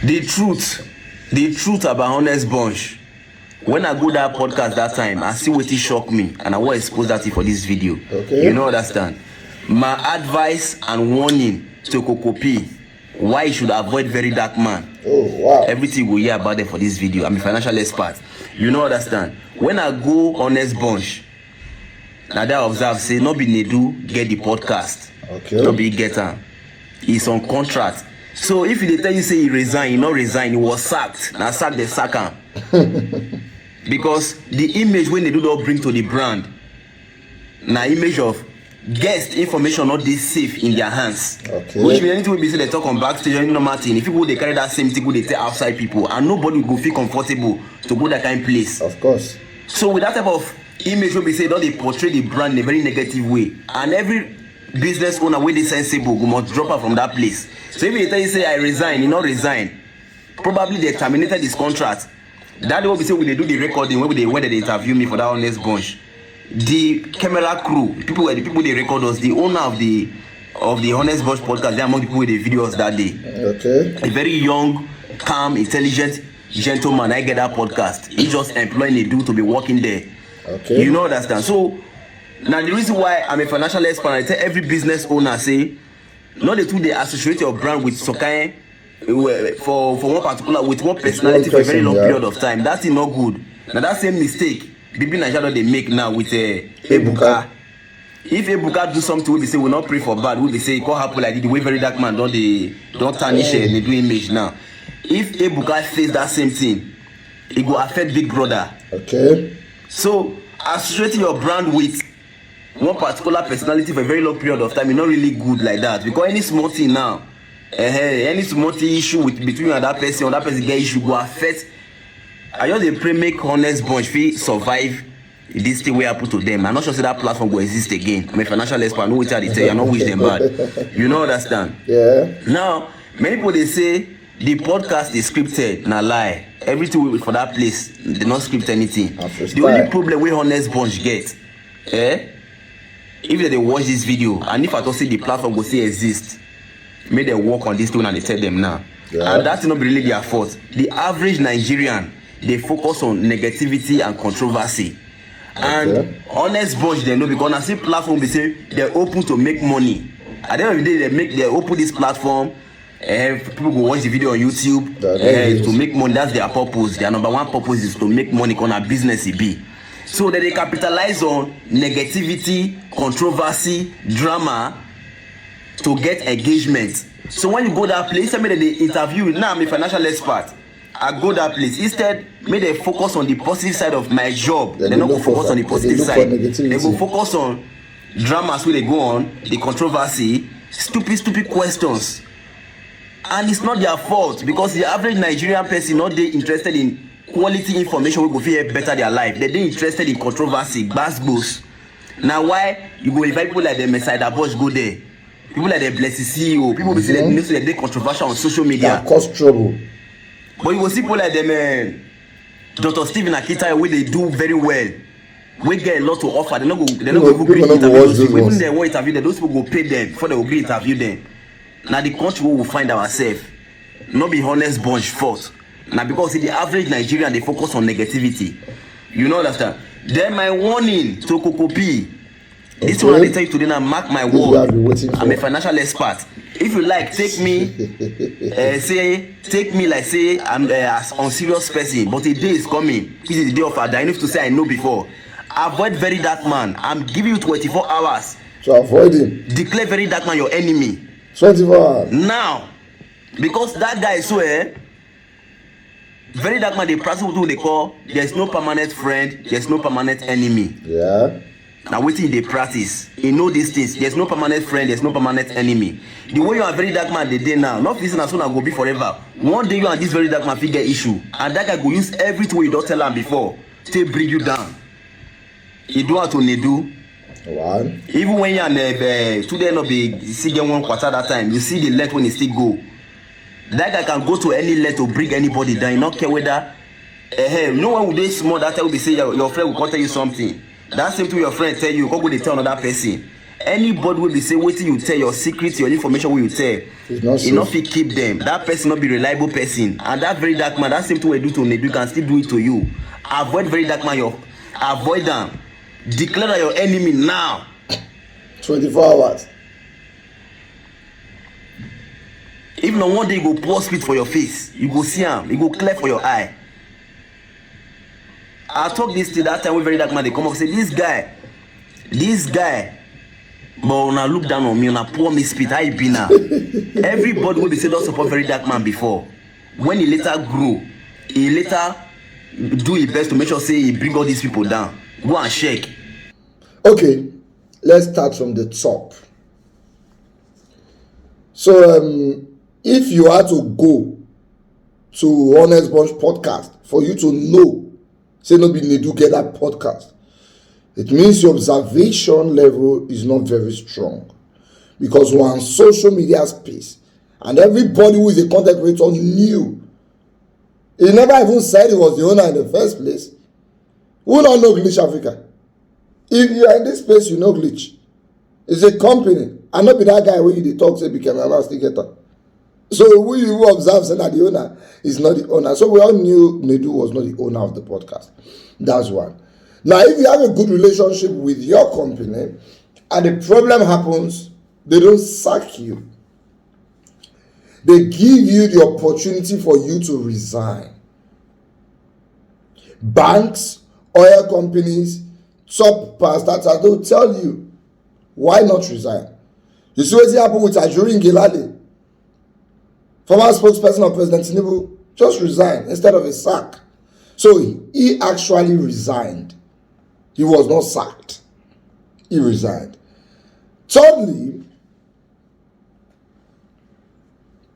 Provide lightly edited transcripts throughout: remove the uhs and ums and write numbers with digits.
The truth about Honest Bunch. When I go that podcast that time, I see what it shocked me, and I will expose that for this video. Okay. You know, understand? My advice and warning to Kokopee, why you should avoid verydarkman. Oh wow. Everything we hear about them for this video. I'm a financial expert. You know, understand? When I go Honest Bunch, now that I observe, say, no be Nedu get the podcast. Okay. No be get am. He's on contract. So if they tell you say he resign, he not resign, he was sacked. Now sack the sack am. Because the image when they do not bring to the brand, now image of guest information not this safe in their hands. Okay. Which means anything we be say they talk on backstage or any normal thing. If people they carry that same thing, they tell outside people, and nobody will feel comfortable to go that kind of place. Of course. So with that type of image, we say, don't they portray the brand in a very negative way, and every business owner where they sensible, we must drop her from that place. So if they tell you say I resign, you not resign, probably they terminated this contract. That what we say when they do the recording, when they interview me for that Honest Bunch, the camera crew, the people they record us, the owner of the Honest Bunch podcast, they are among the people with the videos that day. Okay. A very young, calm, intelligent gentleman. I get that podcast. He just employing a dude to be working there. Okay. You know understand? So now the reason why I'm a financial expert, I tell every business owner say, not the two they associate your brand with Sokai for one particular with one personality for a very long period of time. That's not good. Now that same mistake Bibi Nigeria they make now with Ebuka. If Ebuka do something, we say we not pray for bad. We say it can't happen like the way verydarkman don't tarnish they do image now. If Ebuka face that same thing, it will affect Big Brother. Okay. So associating your brand with one particular personality for a very long period of time is not really good like that, because any small thing now, any small thing issue between you and that person get issue go affect. I just pray make Honest Bunch fit survive this thing will happen to them. I'm not sure say that platform will exist again. I'm a financial expert. I know what they tell you. I don't wish them bad. You know understand? Yeah. Now many people they say the podcast is scripted. Nah lie. Everything we for that place they not script anything. The only problem we Honest Bunch get, if they watch this video and if I don't see the platform will still exist, may they work on this thing and they tell them now. Yeah. And that's not really their fault. The average Nigerian, they focus on negativity and controversy. And Honest Bunch they know, because I see platform they say they're open to make money. At the end of the day they open this platform. People go watch the video on YouTube to make money. That's their purpose. Their number one purpose is to make money on a business it be. So that they capitalize on negativity, controversy, drama to get engagement. So when you go that place, I mean they interview. Now I'm a financial expert. I go that place. Instead, may they focus on the positive side of my job. They not go focus on the positive side. They go focus on dramas where they go on, the controversy, stupid questions. And it's not their fault, because the average Nigerian person not they interested in quality information we go feel better their life. They're interested in controversy, gbas. Now why you go invite people like the Messiah Bosch go there? People like the Blessed CEO, people will say that they controversial on social media. That cause trouble. But you will see people like them, Dr. Stephen Akita, where they do very well. We get a lot to offer. They're not going to interview those people. Even they want interview them, those people go pay them before they will agree interview them. Now the country we will find ourselves, not be Honest Bunch fault. Now because the average Nigerian they focus on negativity. You know understand? Then my warning to Kokopee. This one I tell you today now, mark my word. I'm a financial expert. If you like, take me, take me like say I'm a unserious person, but a day is coming. This is the day of Ada. I need to say I know before. Avoid verydarkman. I'm giving you 24 hours. So avoid him. Declare verydarkman your enemy. 24 hours. Now, because that guy is so verydarkman, the practice what they call there's no permanent friend, there's no permanent enemy. Yeah. Now waiting they practice. You know these things. There's no permanent friend, there's no permanent enemy. The way you are verydarkman the day now, not listen as soon as go be forever. One day you and this verydarkman figure issue. And that guy go use everything you don't tell him before to bring you down. You do what to do. One. Even when you're today not be see get 1 quarter that time, you see the let when it still go. That guy can go to any let to bring anybody down. You not care whether no one will be small that time will be say your friend will tell you something. That same to your friend tell you, go they tell another person. anybody will be say wetin you tell, your secret, your information wey you tell, e no fit keep them. That person no be reliable person, and that very dark man, that same thing wey do to Nedu can still do it to you. Avoid very dark man, avoid am. Declare that your enemy now. 24 hours. If na one day you go pour spit for your face, you go see am, e go clear for your eye. I talk this till that time wey very dark man dey come up say this guy, but una look down on me, una pour me spit, how e be now? Everybody wey be say don support very dark man before, when he later grow, he later do his best to make sure say he bring all these people down. Go and check. Okay, let's start from the top. So if you had to go to Honest Bunch podcast for you to know, say no be Nedu get that podcast, it means your observation level is not very strong, because we're on social media space and everybody who is a content creator knew. He never even said he was the owner in the first place. Who don't know Glitch Africa? If you are in this space, you know Glitch. It's a company. And not be that guy where you talk say became a master getter. So who you observe say that the owner is not the owner. So we all knew Nedu was not the owner of the podcast. That's one. Now, if you have a good relationship with your company and the problem happens, they don't sack you. They give you the opportunity for you to resign. Banks, oil companies, top parastatals, they'll tell you, why not resign? You see what happened with Ajuri Ngilali? Former spokesperson of President Tinubu just resigned instead of a sack. So he actually resigned. He was not sacked. He resigned. Thirdly,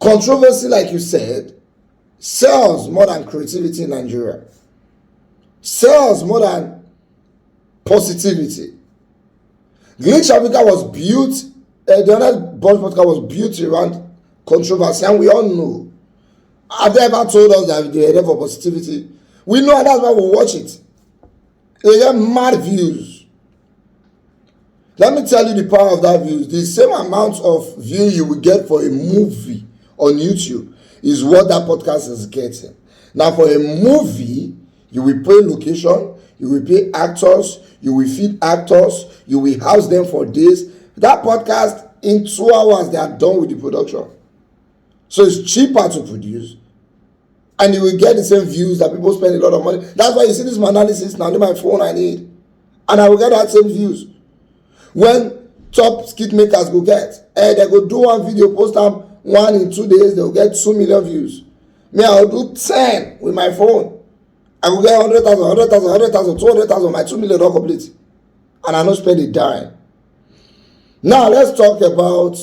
controversy, like you said, sells more than creativity in Nigeria. Sells more than positivity. Glitch Africa was built, the Honest Bunch podcast was built around controversy, and we all know. Have they ever told us that they are there for positivity? We know, and that's why we watch it. They get mad views. Let me tell you the power of that views. The same amount of view you will get for a movie on YouTube is what that podcast is getting. Now, for a movie, you will pay location, you will pay actors, you will feed actors, you will house them for days. That podcast, in 2 hours, they are done with the production. So it's cheaper to produce. And you will get the same views that people spend a lot of money. That's why you see this analysis now. On my phone I need. And I will get that same views. When top skit makers go get, they go do one video, post them 1 in 2 days, they will get 2 million views. Me, I will do 10 with my phone. I will get 100,000, 100,000, 100,000, 200,000, my 2 million not complete. And I don't spend a dime. Now let's talk about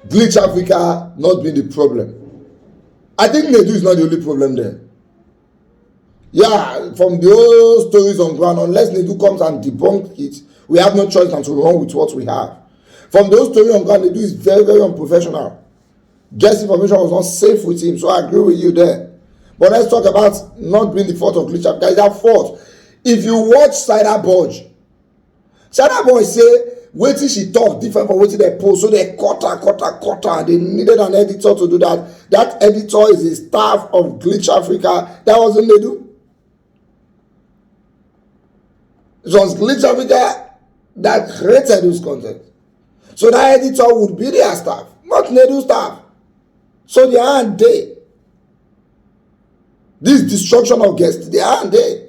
Glitch Africa not being the problem. I think Nedu is not the only problem there. Yeah, from the old stories on ground, unless Nedu comes and debunks it, we have no choice than to run with what we have. From those stories on ground, Nedu is very, very unprofessional. Guest information was not safe with him, so I agree with you there. But let's talk about not being the fault of Glitch Africa. It's their fault. If you watch Cider Budge say, wait till she talk different from waiting they post, so they cut her. They needed an editor to do that. That editor is a staff of Glitch Africa. That wasn't Nedu. It was Glitch Africa that created this content. So that editor would be their staff, not Nedu staff. So they aren't there. This destruction of guests, they aren't there.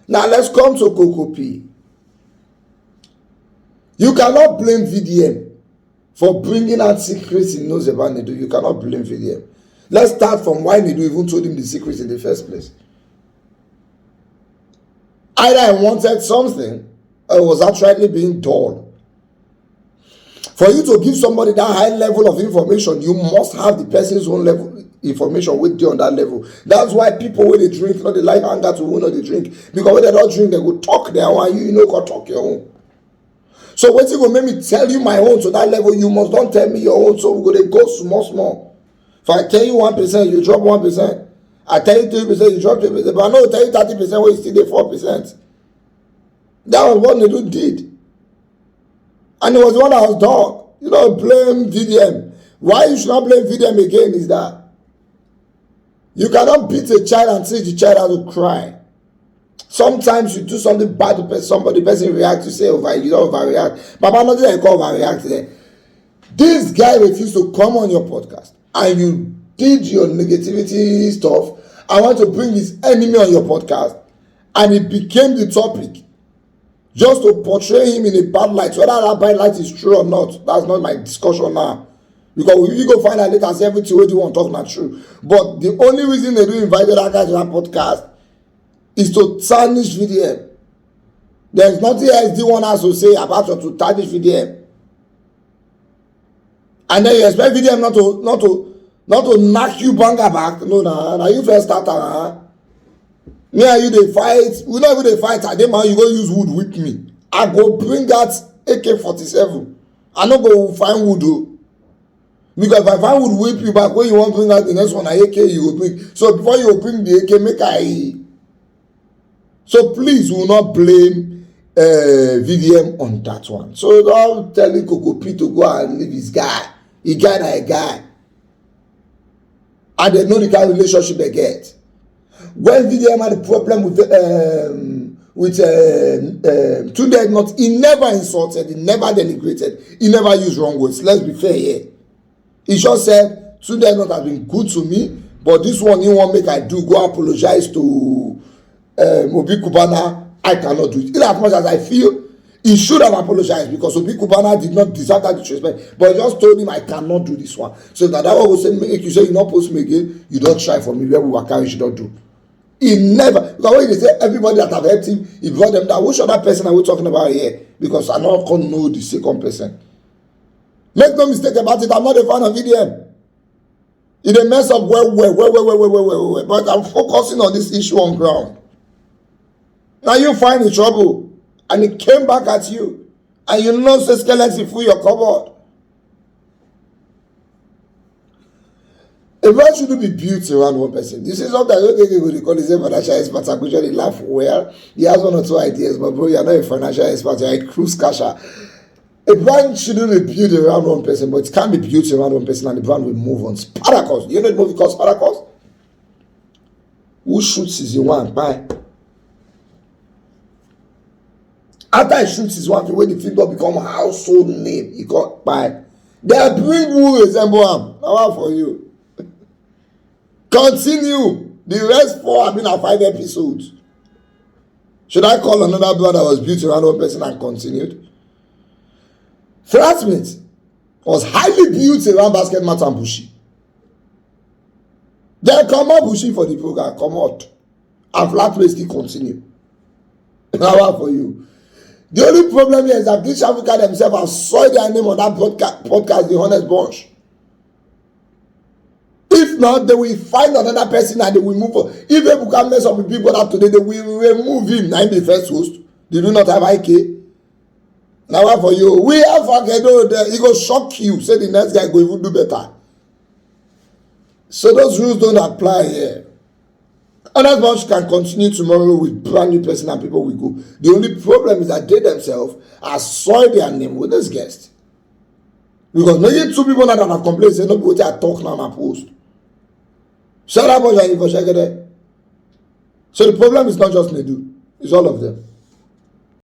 Now let's come to Kokopee. You cannot blame VDM for bringing out secrets he knows about Nedu. You cannot blame VDM. Let's start from why Nedu even told him the secrets in the first place. Either I wanted something or it was actually being dull. For you to give somebody that high level of information, you must have the person's own level information with you on that level. That's why people when they drink, not the life anger to who know they drink. Because when they don't drink, they go talk their own, you know, go talk your own. So when you go make me tell you my own to that level, you must don't tell me your own. So we go small. If I tell you 1%, you drop 1%. I tell you 3%, you drop 3%. But I know tell you 30% where you still there 4%. That was what Nedu did. And it was the one that was done. You know, blame VDM. Why you should not blame VDM again is that you cannot beat a child and teach the child how to cry. Sometimes you do something bad to somebody, the person reacts, you say, you don't overreact. Baba, nothing that you call overreact there. This guy refused to come on your podcast and you did your negativity stuff. I want to bring his enemy on your podcast and it became the topic just to portray him in a bad light. Whether that bad light is true or not, that's not my discussion now. Because if you go find out later, say everything what you want to talk not true. But the only reason they do invite that guy to that podcast is to tarnish VDM. There's nothing else the one has to say apart from to tarnish VDM. And then you expect VDM not to knock you banger back. No, nah, you first starter. Nah. Me and you they fight. We not even they fight. I man, you go use wood whip me. I go bring that AK-47. I not go find wood though. Because if I find wood whip you back when you want to bring out the next one, I AK you will bring. So before you bring the AK, make I. So please, we will not blame VDM on that one. So don't telling Kokopee to go and leave his guy. He guy na a guy. And they know the kind of relationship they get. When VDM had a problem with Tunde, he never insulted, he never denigrated, he never used wrong words. Let's be fair here. He just said, Tunde not has been good to me, but this one he won't make I do. Go apologize to Obi Kubana. I cannot do it. In as much as I feel he should have apologized because Obi Kubana did not deserve that disrespect, but he just told him I cannot do this one. So that one will say, make you say you not post me again, you don't try for me where we were carrying, you should not do. He never, because when they say everybody that have helped him, he brought them down. Which other person are we talking about here? Because I not can know the second person. Make no mistake about it, I'm not a fan of VDM. It a mess up well. But I'm focusing on this issue on ground. Now you find the trouble, and it came back at you, and you know say skeleton full your cupboard. A man shouldn't be built around one person. This is something they call his financial expert. I usually laugh well. He has one or two ideas, but bro, you're not a financial expert, you're a cruise casher. A brand shouldn't be built around one person, but it can be built around one person and the brand will move on. Spartacus. You know the movie called Spartacus? Who shoots is the one? Bye. After he shoots his one, when the film become a household name, he got by. They bring who resemble him. Now for you. Continue. The rest 4 have been at 5 episodes. Should I call another brand that was built around one person and continued? Flatmate was highly built around basket mat and Bushi. They come out Bushi for the program, come out. And Flatmate still continue. Now for you. The only problem here is that British Africa themselves have soiled their name on that podcast, The Honest Bunch. If not, they will find another person and they will move on. If they can mess up with people up today, they will remove him. Now the first host. They do not have IK. Now for you, we have Fagedo there. He go shock you. Say the next guy go even do better. So those rules don't apply here. Honest Bunch can continue tomorrow with brand new person and people will go. The only problem is that they themselves are soiled their name with this guest. Because maybe 2 people that have complained say no people I talk now and post. Shut up, Bunch and for Geh Geh. So the problem is not just Nedu, it's all of them.